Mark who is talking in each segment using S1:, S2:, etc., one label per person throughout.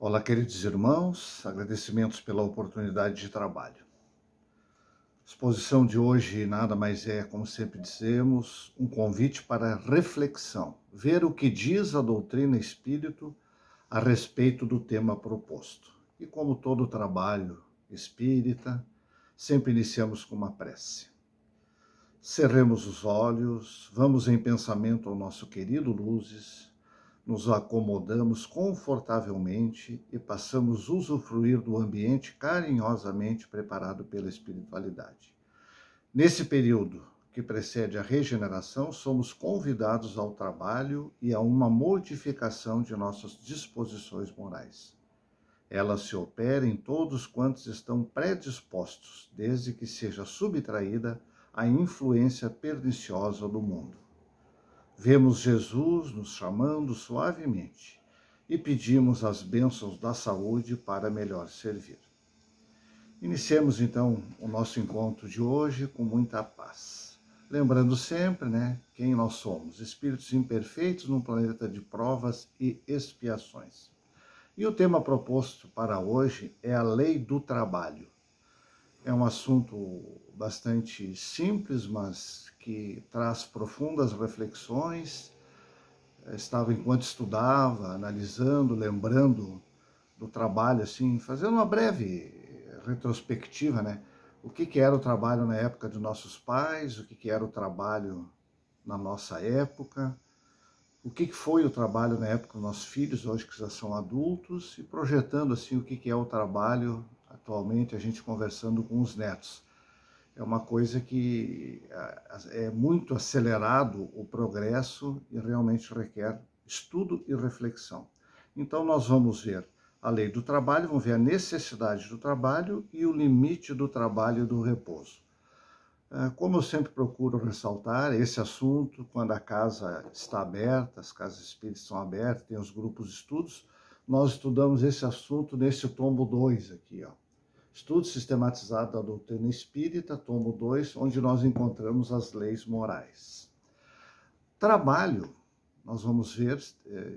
S1: Olá, queridos irmãos, agradecimentos pela oportunidade de trabalho. A exposição de hoje nada mais é, como sempre dizemos, um convite para reflexão, ver o que diz a doutrina espírita a respeito do tema proposto. E como todo trabalho espírita, sempre iniciamos com uma prece. Cerremos os olhos, vamos em pensamento ao nosso querido Luzes, nos acomodamos confortavelmente e passamos a usufruir do ambiente carinhosamente preparado pela espiritualidade. Nesse período que precede a regeneração, somos convidados ao trabalho e a uma modificação de nossas disposições morais. Ela se opera em todos quantos estão predispostos, desde que seja subtraída à influência perniciosa do mundo. Vemos Jesus nos chamando suavemente e pedimos as bênçãos da saúde para melhor servir. Iniciemos então o nosso encontro de hoje com muita paz. Lembrando sempre, quem nós somos, espíritos imperfeitos num planeta de provas e expiações. E o tema proposto para hoje é a lei do trabalho. É um assunto bastante simples, mas que traz profundas reflexões. Estava, enquanto estudava, analisando, lembrando do trabalho, assim, fazendo uma breve retrospectiva, O que era o trabalho na época de nossos pais, o que era o trabalho na nossa época, o que foi o trabalho na época dos nossos filhos, hoje que já são adultos, e projetando, assim, o que é o trabalho atualmente, a gente conversando com os netos. É uma coisa que é muito acelerado o progresso e realmente requer estudo e reflexão. Então nós vamos ver a lei do trabalho, vamos ver a necessidade do trabalho e o limite do trabalho e do repouso. Como eu sempre procuro ressaltar esse assunto, quando a casa está aberta, as casas espíritas estão abertas, tem os grupos de estudos, nós estudamos esse assunto nesse tombo 2 aqui, Estudo sistematizado da doutrina espírita, tomo 2, onde nós encontramos as leis morais. Trabalho, nós vamos ver,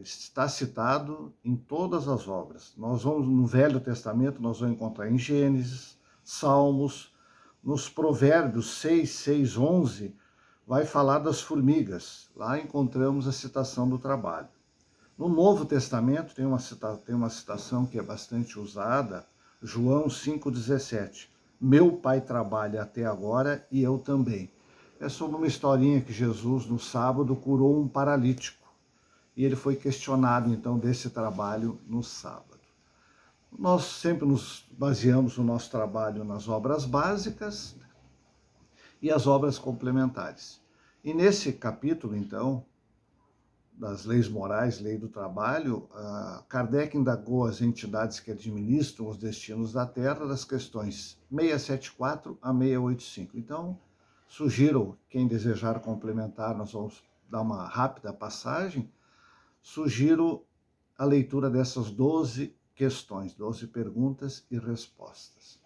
S1: está citado em todas as obras. Nós vamos no Velho Testamento, nós vamos encontrar em Gênesis, Salmos, nos Provérbios 6, 6, 11, vai falar das formigas. Lá encontramos a citação do trabalho. No Novo Testamento tem uma citação que é bastante usada, João 5,17. Meu pai trabalha até agora e eu também. É sobre uma historinha que Jesus, no sábado, curou um paralítico. E ele foi questionado, então, desse trabalho no sábado. Nós sempre nos baseamos no nosso trabalho nas obras básicas e as obras complementares. E nesse capítulo, então, das leis morais, lei do trabalho, Kardec indagou as entidades que administram os destinos da Terra das questões 674 a 685. Então, sugiro, quem desejar complementar, nós vamos dar uma rápida passagem, sugiro a leitura dessas 12 questões, 12 perguntas e respostas.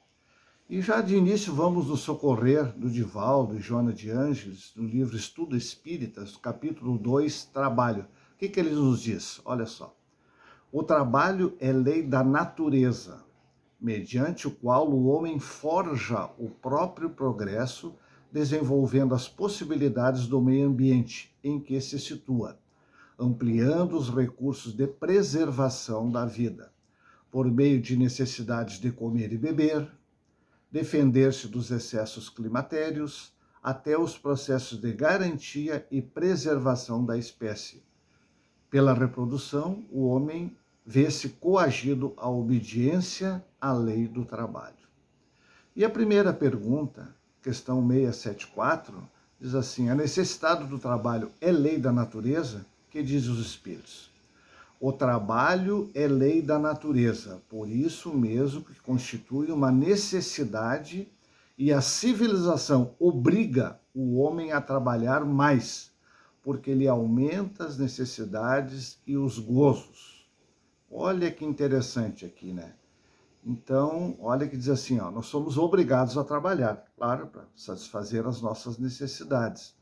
S1: E já de início vamos nos socorrer do Divaldo e Joana de Ângeles, no livro Estudo Espíritas, capítulo 2, Trabalho. O que ele nos diz? Olha só. O trabalho é lei da natureza, mediante o qual o homem forja o próprio progresso, desenvolvendo as possibilidades do meio ambiente em que se situa, ampliando os recursos de preservação da vida, por meio de necessidades de comer e beber, defender-se dos excessos climatérios, até os processos de garantia e preservação da espécie. Pela reprodução, o homem vê-se coagido à obediência à lei do trabalho. E a primeira pergunta, questão 674, diz assim: a necessidade do trabalho é lei da natureza? Que diz os espíritos? O trabalho é lei da natureza, por isso mesmo que constitui uma necessidade e a civilização obriga o homem a trabalhar mais, porque ele aumenta as necessidades e os gozos. Olha que interessante aqui, Então, olha que diz assim, nós somos obrigados a trabalhar, claro, para satisfazer as nossas necessidades.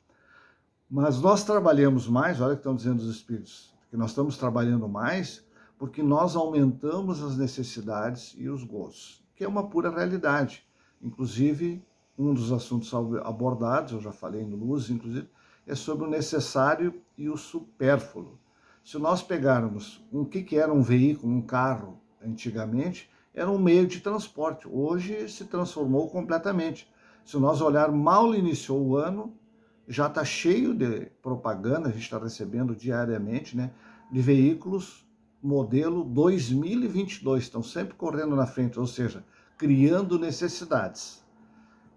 S1: Mas nós trabalhamos mais, olha o que estão dizendo os espíritos, que nós estamos trabalhando mais porque nós aumentamos as necessidades e os gozos, que é uma pura realidade. Inclusive, um dos assuntos abordados, eu já falei no Luz, inclusive, é sobre o necessário e o supérfluo. Se nós pegarmos o que era um veículo, um carro, antigamente, era um meio de transporte. Hoje se transformou completamente. Se nós olhar, mal iniciou o ano, já está cheio de propaganda, a gente está recebendo diariamente, né, de veículos modelo 2022, estão sempre correndo na frente, ou seja, criando necessidades.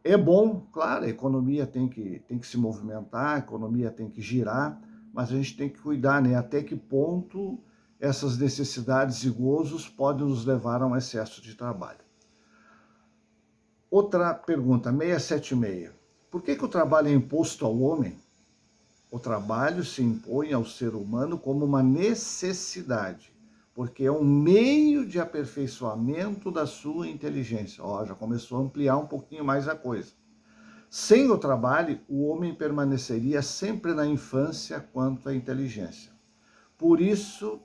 S1: É bom, claro, a economia tem que se movimentar, a economia tem que girar, mas a gente tem que cuidar, né, até que ponto essas necessidades e gozos podem nos levar a um excesso de trabalho. Outra pergunta, 676. Por que o trabalho é imposto ao homem? O trabalho se impõe ao ser humano como uma necessidade, porque é um meio de aperfeiçoamento da sua inteligência. Ó, já começou a ampliar um pouquinho mais a coisa. Sem o trabalho, o homem permaneceria sempre na infância quanto à inteligência. Por isso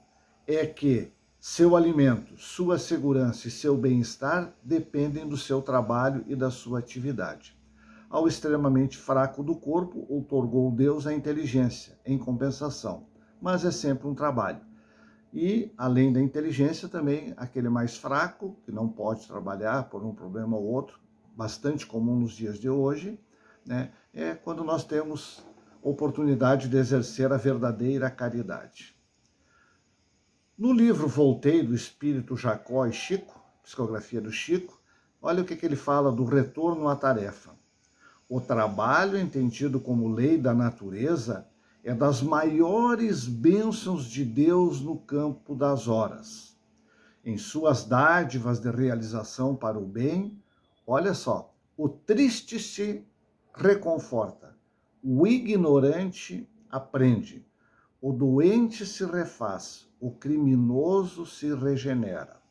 S1: é que seu alimento, sua segurança e seu bem-estar dependem do seu trabalho e da sua atividade. Ao extremamente fraco do corpo, outorgou Deus a inteligência, em compensação, mas é sempre um trabalho. E, além da inteligência, também aquele mais fraco, que não pode trabalhar por um problema ou outro, bastante comum nos dias de hoje, né, é quando nós temos oportunidade de exercer a verdadeira caridade. No livro Voltei, do Espírito Jacó e Chico, psicografia do Chico, olha o que ele fala do retorno à tarefa. O trabalho, entendido como lei da natureza, é das maiores bênçãos de Deus no campo das horas. Em suas dádivas de realização para o bem, olha só, o triste se reconforta, o ignorante aprende, o doente se refaz, o criminoso se regenera.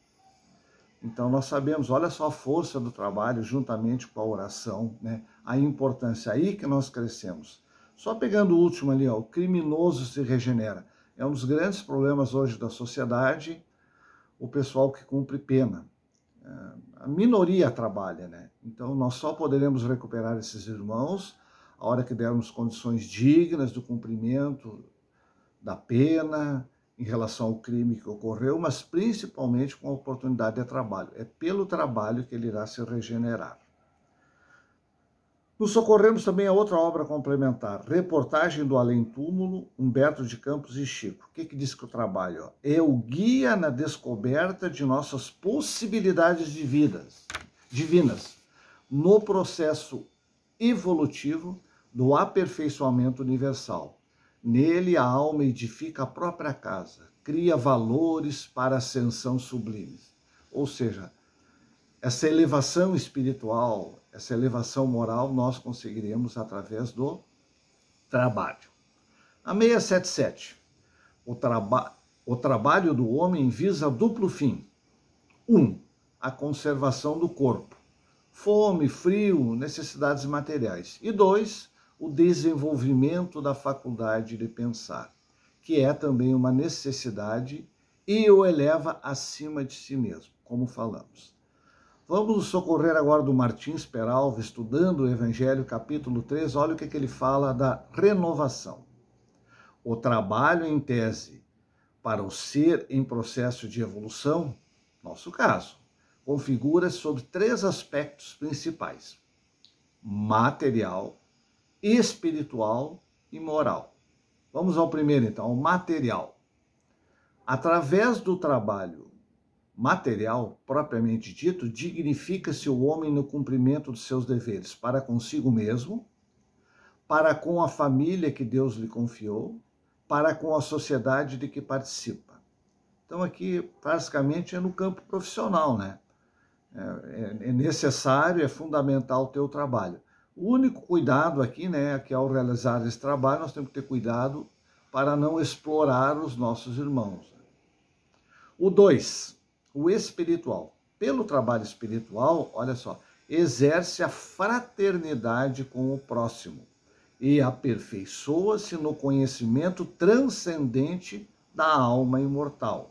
S1: Então nós sabemos, olha só a força do trabalho juntamente com a oração, né? A importância, aí que nós crescemos. Só pegando o último ali, ó, o criminoso se regenera. É um dos grandes problemas hoje da sociedade, o pessoal que cumpre pena. A minoria trabalha, né? Então nós só poderemos recuperar esses irmãos a hora que dermos condições dignas do cumprimento da pena, em relação ao crime que ocorreu, mas principalmente com a oportunidade de trabalho. É pelo trabalho que ele irá se regenerar. Nos socorremos também a outra obra complementar, Reportagem do Além-Túmulo, Humberto de Campos e Chico. O que diz que o trabalho? É o guia na descoberta de nossas possibilidades divinas, no processo evolutivo do aperfeiçoamento universal. Nele a alma edifica a própria casa, cria valores para a ascensão sublime. Ou seja, essa elevação espiritual, essa elevação moral, nós conseguiremos através do trabalho. A 677. O trabalho do homem visa duplo fim. 1. A conservação do corpo. Fome, frio, necessidades materiais. E 2. O desenvolvimento da faculdade de pensar, que é também uma necessidade e o eleva acima de si mesmo, como falamos. Vamos nos socorrer agora do Martins Peralva, estudando o Evangelho, capítulo 3, olha o que ele fala da renovação. O trabalho em tese para o ser em processo de evolução, nosso caso, configura-se sobre 3 aspectos principais: material, espiritual e moral. Vamos ao primeiro, então, o material. Através do trabalho material, propriamente dito, dignifica-se o homem no cumprimento dos seus deveres para consigo mesmo, para com a família que Deus lhe confiou, para com a sociedade de que participa. Então aqui, basicamente, é no campo profissional, né? É necessário, é fundamental ter o trabalho. O único cuidado aqui, né, é que ao realizar esse trabalho, nós temos que ter cuidado para não explorar os nossos irmãos. O 2, o espiritual. Pelo trabalho espiritual, olha só, exerce a fraternidade com o próximo e aperfeiçoa-se no conhecimento transcendente da alma imortal.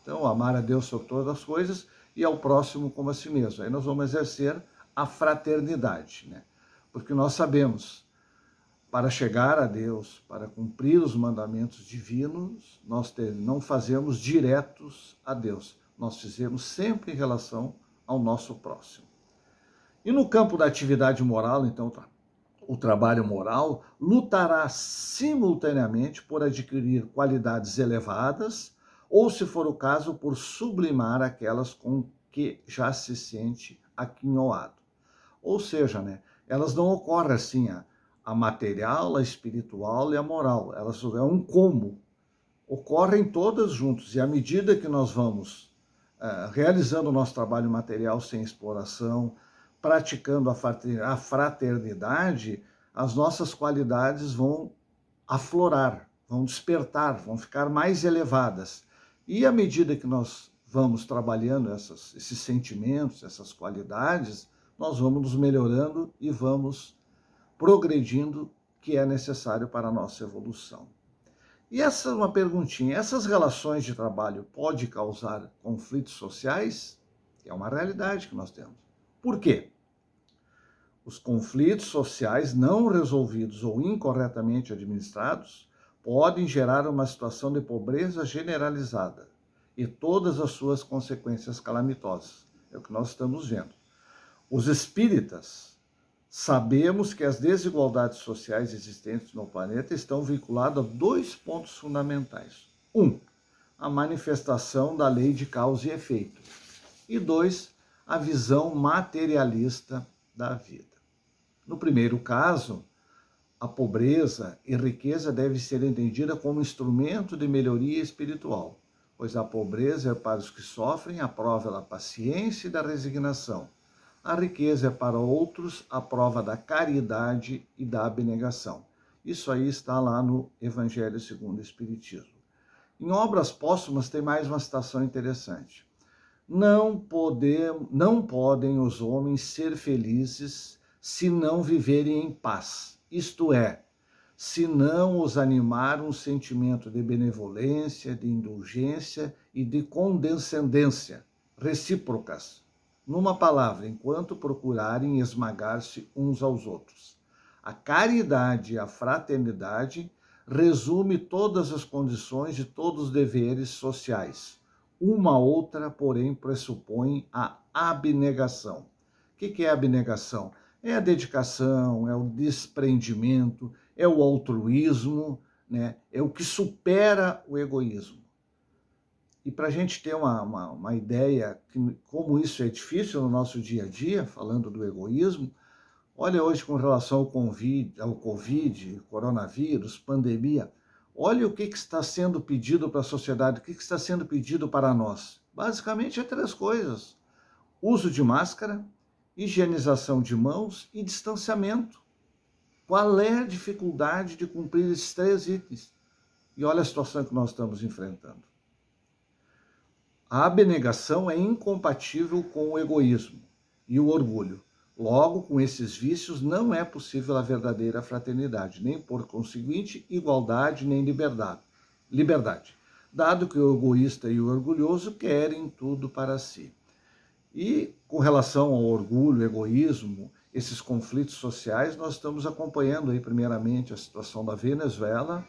S1: Então, amar a Deus sobre todas as coisas e ao próximo como a si mesmo. Aí nós vamos exercer a fraternidade, né? Porque nós sabemos, para chegar a Deus, para cumprir os mandamentos divinos, nós não fazemos diretos a Deus. Nós fizemos sempre em relação ao nosso próximo. E no campo da atividade moral, então, o trabalho moral lutará simultaneamente por adquirir qualidades elevadas ou, se for o caso, por sublimar aquelas com que já se sente aquinhoado. Ou seja, né, elas não ocorrem assim, a material, a espiritual e a moral. Elas é um combo. Ocorrem todas juntas. E à medida que nós vamos realizando o nosso trabalho material sem exploração, praticando a fraternidade, as nossas qualidades vão aflorar, vão despertar, vão ficar mais elevadas. E à medida que nós vamos trabalhando esses sentimentos, essas qualidades, nós vamos nos melhorando e vamos progredindo, que é necessário para a nossa evolução. E essa é uma perguntinha, essas relações de trabalho podem causar conflitos sociais? É uma realidade que nós temos. Por quê? Os conflitos sociais não resolvidos ou incorretamente administrados podem gerar uma situação de pobreza generalizada e todas as suas consequências calamitosas. É o que nós estamos vendo. Os espíritas sabemos que as desigualdades sociais existentes no planeta estão vinculadas a 2 pontos fundamentais. 1, a manifestação da lei de causa e efeito. E 2, a visão materialista da vida. No primeiro caso, a pobreza e riqueza devem ser entendidas como instrumento de melhoria espiritual, pois a pobreza é para os que sofrem a prova da paciência e da resignação. A riqueza é para outros a prova da caridade e da abnegação. Isso aí está lá no Evangelho segundo o Espiritismo. Em Obras Póstumas tem mais uma citação interessante. Não podem os homens ser felizes se não viverem em paz. Isto é, se não os animar um sentimento de benevolência, de indulgência e de condescendência recíprocas. Numa palavra, enquanto procurarem esmagar-se uns aos outros. A caridade e a fraternidade resume todas as condições de todos os deveres sociais. Uma outra, porém, pressupõe a abnegação. O que é abnegação? É a dedicação, é o desprendimento, é o altruísmo, né? É o que supera o egoísmo. E para a gente ter uma ideia de como isso é difícil no nosso dia a dia, falando do egoísmo, olha hoje com relação ao Covid, coronavírus, pandemia, olha o que está sendo pedido para a sociedade, o que está sendo pedido para nós. Basicamente é 3 coisas. Uso de máscara, higienização de mãos e distanciamento. Qual é a dificuldade de cumprir esses 3 itens? E olha a situação que nós estamos enfrentando. A abnegação é incompatível com o egoísmo e o orgulho. Logo, com esses vícios, não é possível a verdadeira fraternidade, nem por conseguinte, igualdade, nem liberdade, dado que o egoísta e o orgulhoso querem tudo para si. E com relação ao orgulho, egoísmo, esses conflitos sociais, nós estamos acompanhando aí, primeiramente, a situação da Venezuela,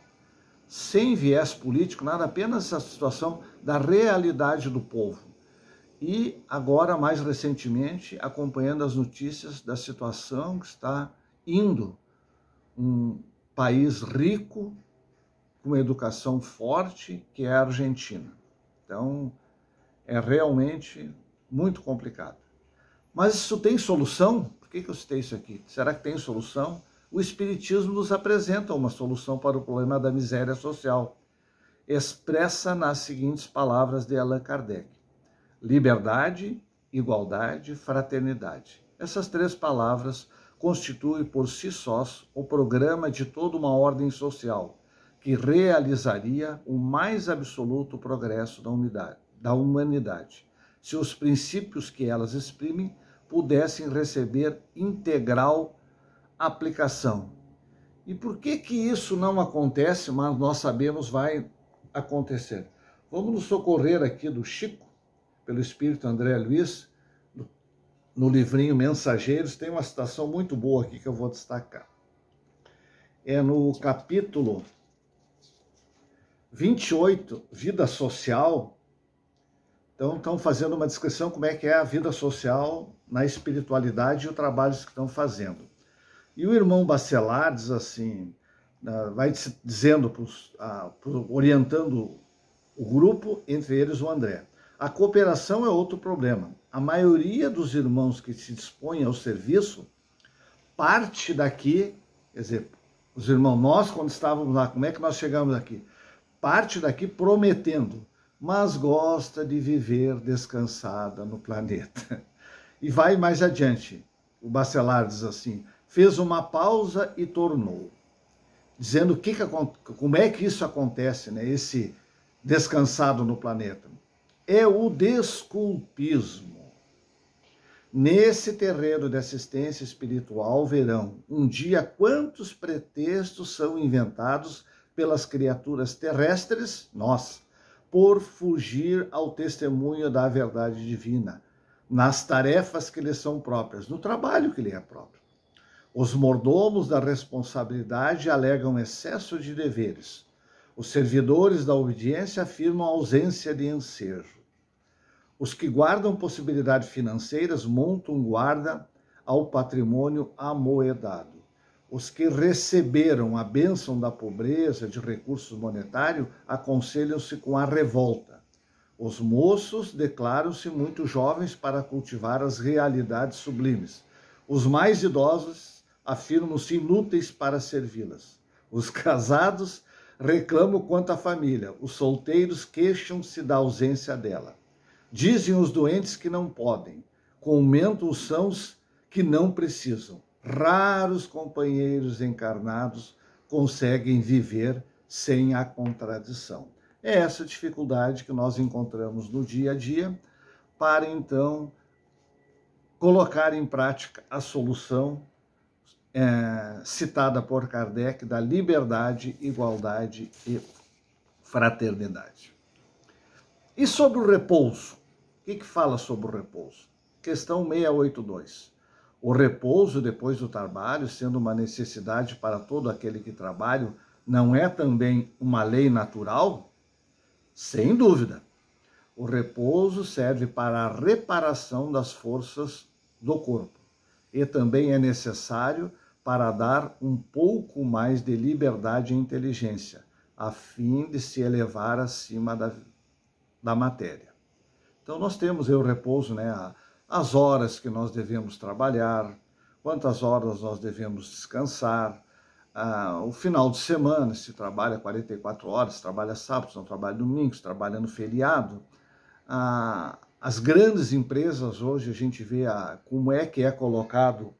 S1: sem viés político, nada, apenas a situação da realidade do povo. E agora, mais recentemente, acompanhando as notícias da situação que está indo um país rico, com educação forte, que é a Argentina. Então, é realmente muito complicado. Mas isso tem solução? Por que eu citei isso aqui? Será que tem solução? O Espiritismo nos apresenta uma solução para o problema da miséria social, expressa nas seguintes palavras de Allan Kardec: liberdade, igualdade, fraternidade. Essas 3 palavras constituem por si sós o programa de toda uma ordem social que realizaria o mais absoluto progresso da humanidade, se os princípios que elas exprimem pudessem receber integral aplicação. E por que isso não acontece, mas nós sabemos vai acontecer? Vamos nos socorrer aqui do Chico, pelo Espírito André Luiz, no livrinho Mensageiros, tem uma citação muito boa aqui que eu vou destacar. É no capítulo 28, Vida Social. Então, estão fazendo uma descrição como é que é a vida social na espiritualidade e os trabalhos que estão fazendo. E o irmão Bacelar diz assim, vai dizendo, orientando o grupo, entre eles o André. A cooperação é outro problema. A maioria dos irmãos que se dispõem ao serviço parte daqui, quer dizer, os irmãos, nós quando estávamos lá, como é que nós chegamos aqui? Parte daqui prometendo, mas gosta de viver descansada no planeta. E vai mais adiante. O Bacelar diz assim, fez uma pausa e tornou, dizendo como é que isso acontece, né? Esse descansado no planeta. É o desculpismo. Nesse terreno de assistência espiritual verão um dia quantos pretextos são inventados pelas criaturas terrestres, nós, por fugir ao testemunho da verdade divina, nas tarefas que lhes são próprias, no trabalho que lhe é próprio. Os mordomos da responsabilidade alegam excesso de deveres. Os servidores da obediência afirmam ausência de ensejo. Os que guardam possibilidades financeiras montam guarda ao patrimônio amoedado. Os que receberam a bênção da pobreza de recursos monetários aconselham-se com a revolta. Os moços declaram-se muito jovens para cultivar as realidades sublimes. Os mais idosos afirmam-se inúteis para servi-las. Os casados reclamam quanto à família. Os solteiros queixam-se da ausência dela. Dizem os doentes que não podem. Comentam os sãos que não precisam. Raros companheiros encarnados conseguem viver sem a contradição. É essa dificuldade que nós encontramos no dia a dia para, então, colocar em prática a solução citada por Kardec da liberdade, igualdade e fraternidade. E sobre o repouso? O que fala sobre o repouso? Questão 682. O repouso depois do trabalho, sendo uma necessidade para todo aquele que trabalha, não é também uma lei natural? Sem dúvida. O repouso serve para a reparação das forças do corpo e também é necessário para dar um pouco mais de liberdade e inteligência, a fim de se elevar acima da matéria. Então nós temos aí o repouso, né? As horas que nós devemos trabalhar, quantas horas nós devemos descansar, o final de semana, se trabalha 44 horas, se trabalha sábado, se não trabalha domingo, se trabalha no feriado. As grandes empresas hoje a gente vê como é que é colocado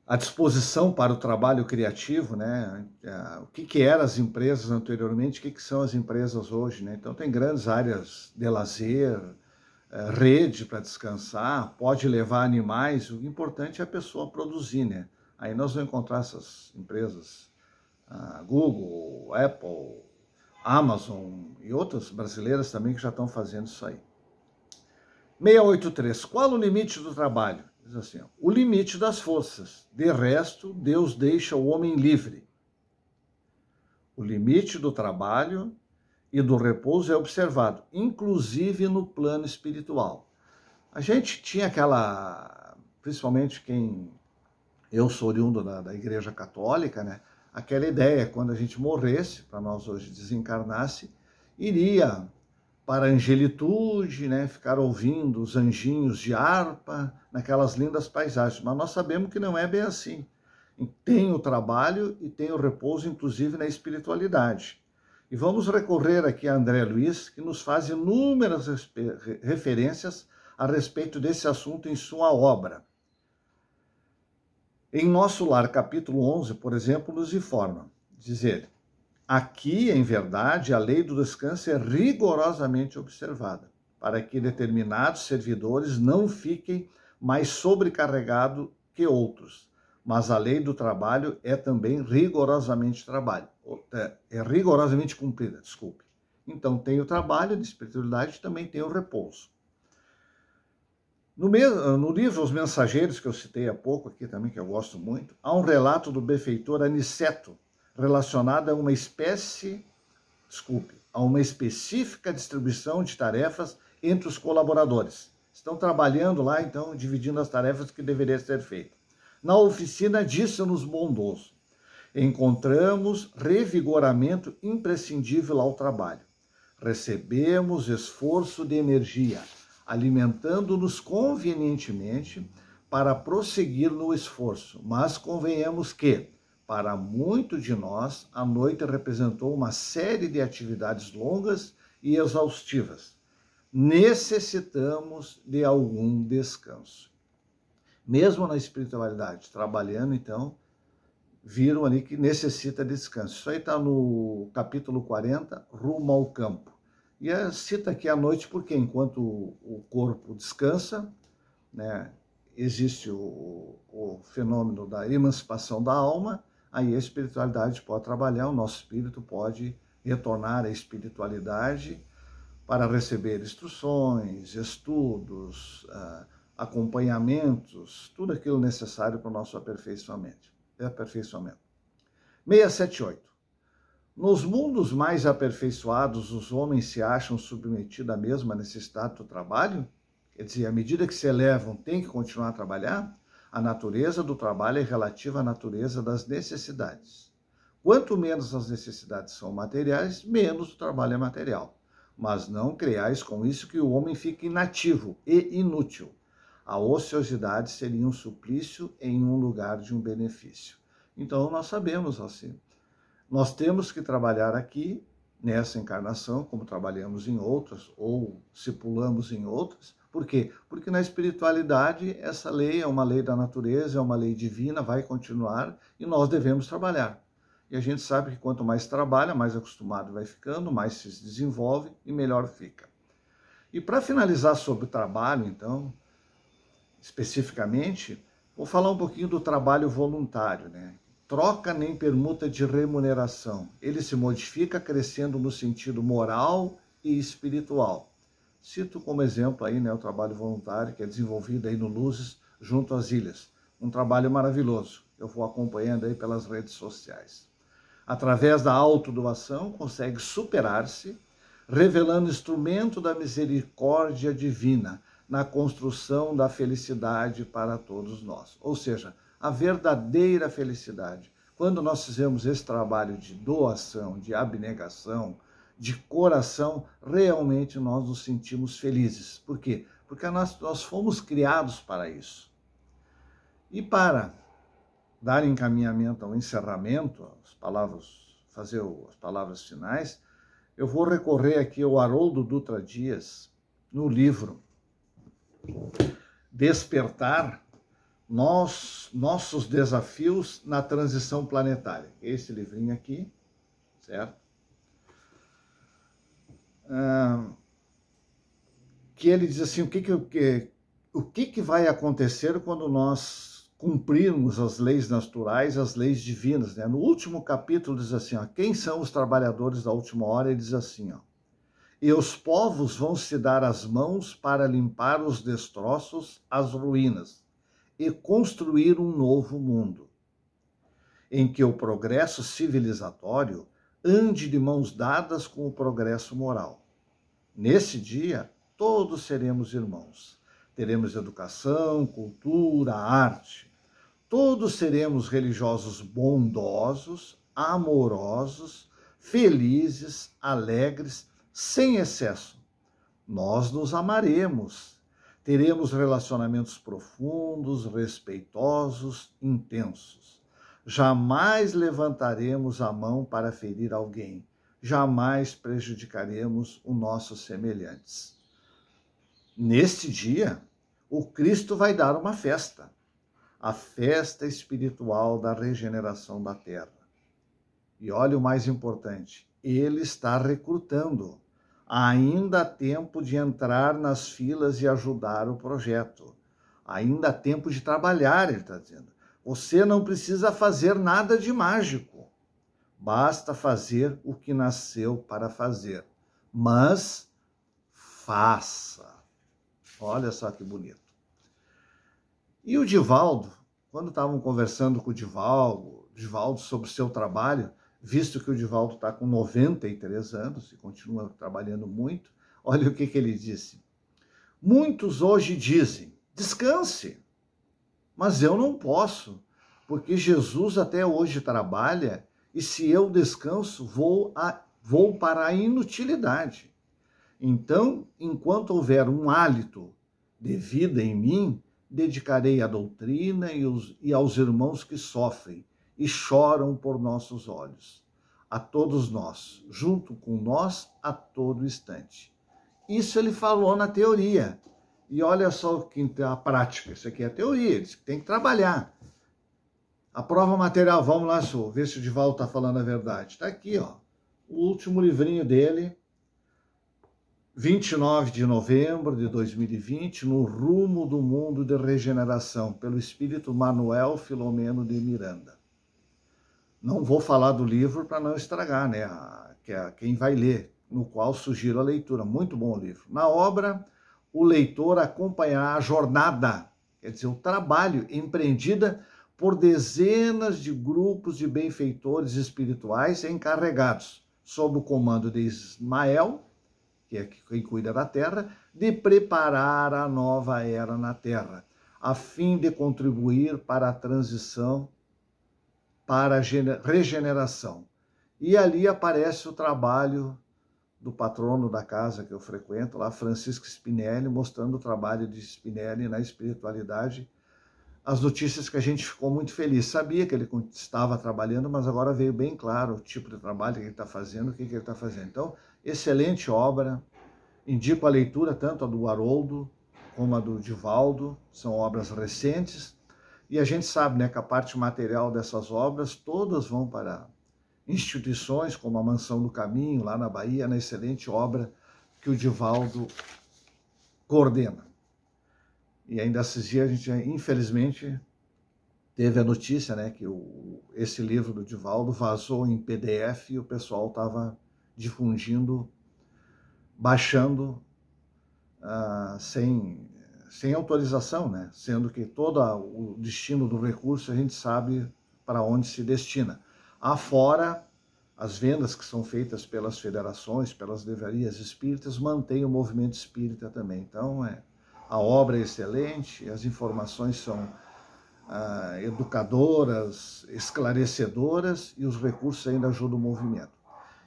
S1: a disposição para o trabalho criativo, né? O que eram as empresas anteriormente, o que são as empresas hoje, né? Então tem grandes áreas de lazer, rede para descansar, pode levar animais, o importante é a pessoa produzir, né? Aí nós vamos encontrar essas empresas, Google, Apple, Amazon e outras brasileiras também que já estão fazendo isso aí. 683. Qual o limite do trabalho? Diz assim, o limite das forças. De resto, Deus deixa o homem livre. O limite do trabalho e do repouso é observado, inclusive no plano espiritual. A gente tinha principalmente eu sou oriundo da Igreja Católica, né? Aquela ideia, quando a gente morresse, para nós hoje desencarnasse, iria para a angelitude, né? Ficar ouvindo os anjinhos de harpa, naquelas lindas paisagens. Mas nós sabemos que não é bem assim. Tem o trabalho e tem o repouso, inclusive na espiritualidade. E vamos recorrer aqui a André Luiz, que nos faz inúmeras referências a respeito desse assunto em sua obra. Em Nosso Lar, capítulo 11, por exemplo, nos informa, diz ele, aqui, em verdade, a lei do descanso é rigorosamente observada, para que determinados servidores não fiquem mais sobrecarregados que outros, Mas a lei do trabalho é também rigorosamente rigorosamente cumprida, desculpe. Então tem o trabalho de espiritualidade, também tem o repouso. No livro Os Mensageiros, que eu citei há pouco aqui também, que eu gosto muito, há um relato do benfeitor Aniceto, relacionado a uma específica distribuição de tarefas entre os colaboradores. Estão trabalhando lá, então, dividindo as tarefas que deveriam ser feitas. Na oficina, disse-nos bondoso: encontramos revigoramento imprescindível ao trabalho. Recebemos esforço de energia, alimentando-nos convenientemente para prosseguir no esforço. Mas convenhamos que, para muito de nós, a noite representou uma série de atividades longas e exaustivas. Necessitamos de algum descanso. Mesmo na espiritualidade, trabalhando, então, viram ali que necessita de descanso. Isso aí está no capítulo 40, Rumo ao Campo. E cita aqui a noite porque enquanto o corpo descansa, né, existe o fenômeno da emancipação da alma, aí a espiritualidade pode trabalhar, o nosso espírito pode retornar à espiritualidade para receber instruções, estudos, acompanhamentos, tudo aquilo necessário para o nosso aperfeiçoamento. 678. Nos mundos mais aperfeiçoados, os homens se acham submetidos à mesma necessidade do trabalho? Quer dizer, à medida que se elevam, tem que continuar a trabalhar? A natureza do trabalho é relativa à natureza das necessidades. Quanto menos as necessidades são materiais, menos o trabalho é material. Mas não creais com isso que o homem fique inativo e inútil. A ociosidade seria um suplício em um lugar de um benefício. Então, nós sabemos assim. Nós temos que trabalhar aqui, nessa encarnação, como trabalhamos em outras, ou se pulamos em outras. Por quê? Porque na espiritualidade, essa lei é uma lei da natureza, é uma lei divina, vai continuar, e nós devemos trabalhar. E a gente sabe que quanto mais trabalha, mais acostumado vai ficando, mais se desenvolve e melhor fica. E para finalizar sobre o trabalho, então, especificamente, vou falar um pouquinho do trabalho voluntário, né? Troca nem permuta de remuneração. Ele se modifica crescendo no sentido moral e espiritual. Cito como exemplo aí, né, o trabalho voluntário que é desenvolvido aí no Luzes, junto às ilhas. Um trabalho maravilhoso. Eu vou acompanhando aí pelas redes sociais. Através da autodoação, consegue superar-se, revelando instrumento da misericórdia divina na construção da felicidade para todos nós. Ou seja, a verdadeira felicidade. Quando nós fizemos esse trabalho de doação, de abnegação, de coração, realmente nós nos sentimos felizes. Por quê? Porque nós fomos criados para isso. E para dar encaminhamento ao encerramento, fazer as palavras finais, eu vou recorrer aqui ao Haroldo Dutra Dias, no livro Despertar, nossos desafios na transição planetária. Esse livrinho aqui, certo? Que ele diz assim, o que vai acontecer quando nós cumprirmos as leis naturais, as leis divinas, né? No último capítulo diz assim, ó, quem são os trabalhadores da última hora? Ele diz assim, ó, e os povos vão se dar as mãos para limpar os destroços, as ruínas, e construir um novo mundo, em que o progresso civilizatório ande de mãos dadas com o progresso moral. Nesse dia, todos seremos irmãos. Teremos educação, cultura, arte. Todos seremos religiosos bondosos, amorosos, felizes, alegres, sem excesso. Nós nos amaremos. Teremos relacionamentos profundos, respeitosos, intensos. Jamais levantaremos a mão para ferir alguém. Jamais prejudicaremos os nossos semelhantes. Neste dia, o Cristo vai dar uma festa. A festa espiritual da regeneração da Terra. E olha o mais importante, ele está recrutando. Ainda há tempo de entrar nas filas e ajudar o projeto. Ainda há tempo de trabalhar, ele está dizendo. Você não precisa fazer nada de mágico. Basta fazer o que nasceu para fazer. Mas faça. Olha só que bonito. E o Divaldo, quando estavam conversando com o Divaldo sobre o seu trabalho, visto que o Divaldo está com 93 anos e continua trabalhando muito, olha o que ele disse. Muitos hoje dizem, descanse, mas eu não posso, porque Jesus até hoje trabalha e se eu descanso, vou para a inutilidade. Então, enquanto houver um hálito de vida em mim, dedicarei à doutrina e aos irmãos que sofrem e choram por nossos olhos, a todos nós, junto com nós a todo instante. Isso ele falou na teoria. E olha só a prática. Isso aqui é a teoria, ele tem que trabalhar. A prova material, vamos lá, ver se o Divaldo está falando a verdade. Está aqui, ó, o último livrinho dele, 29 de novembro de 2020, No Rumo do Mundo de Regeneração, pelo Espírito Manuel Filomeno de Miranda. Não vou falar do livro para não estragar, né? Quem vai ler, no qual sugiro a leitura. Muito bom o livro. Na obra, o leitor acompanhará a jornada, quer dizer, o trabalho empreendida por dezenas de grupos de benfeitores espirituais encarregados, sob o comando de Ismael, que é quem cuida da Terra, de preparar a nova era na Terra, a fim de contribuir para a transição, para a regeneração. E ali aparece o trabalho do patrono da casa que eu frequento, lá, Francisco Spinelli, mostrando o trabalho de Spinelli na espiritualidade, as notícias que a gente ficou muito feliz. Sabia que ele estava trabalhando, mas agora veio bem claro o tipo de trabalho que ele está fazendo, o que ele está fazendo. Então, excelente obra, indico a leitura, tanto a do Haroldo como a do Divaldo, são obras recentes, e a gente sabe, né, que a parte material dessas obras, todas vão para instituições como a Mansão do Caminho, lá na Bahia, na excelente obra que o Divaldo coordena. E ainda esses dias a gente, infelizmente, teve a notícia, né, que esse livro do Divaldo vazou em PDF e o pessoal estava difundindo, baixando sem autorização, né, sendo que todo o destino do recurso a gente sabe para onde se destina. Afora as vendas que são feitas pelas federações, pelas livrarias espíritas, mantém o movimento espírita também. Então, a obra é excelente, as informações são educadoras, esclarecedoras, e os recursos ainda ajudam o movimento.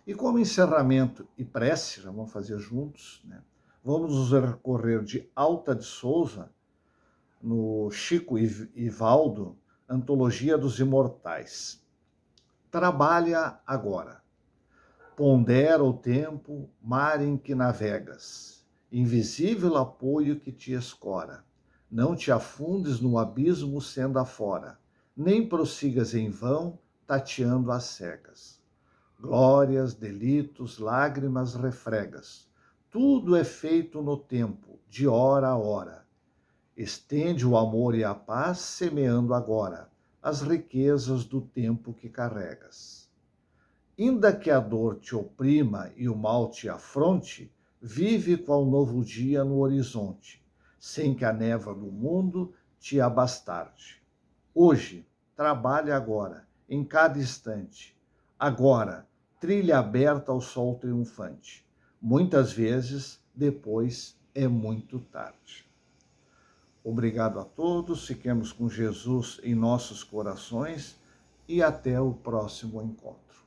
S1: E como encerramento e prece, já vamos fazer juntos, né? Vamos nos recorrer de Alta de Souza, no Chico e Valdo, Antologia dos Imortais. Trabalha agora, pondera o tempo, mar em que navegas, invisível apoio que te escora. Não te afundes no abismo sendo afora, nem prossigas em vão, tateando às cegas. Glórias, delitos, lágrimas refregas, tudo é feito no tempo, de hora a hora. Estende o amor e a paz, semeando agora as riquezas do tempo que carregas. Inda que a dor te oprima e o mal te afronte, vive qual novo dia no horizonte, sem que a névoa do mundo te abastarde. Hoje, trabalha agora, em cada instante. Agora, trilha aberta ao sol triunfante. Muitas vezes, depois é muito tarde. Obrigado a todos, fiquemos com Jesus em nossos corações e até o próximo encontro.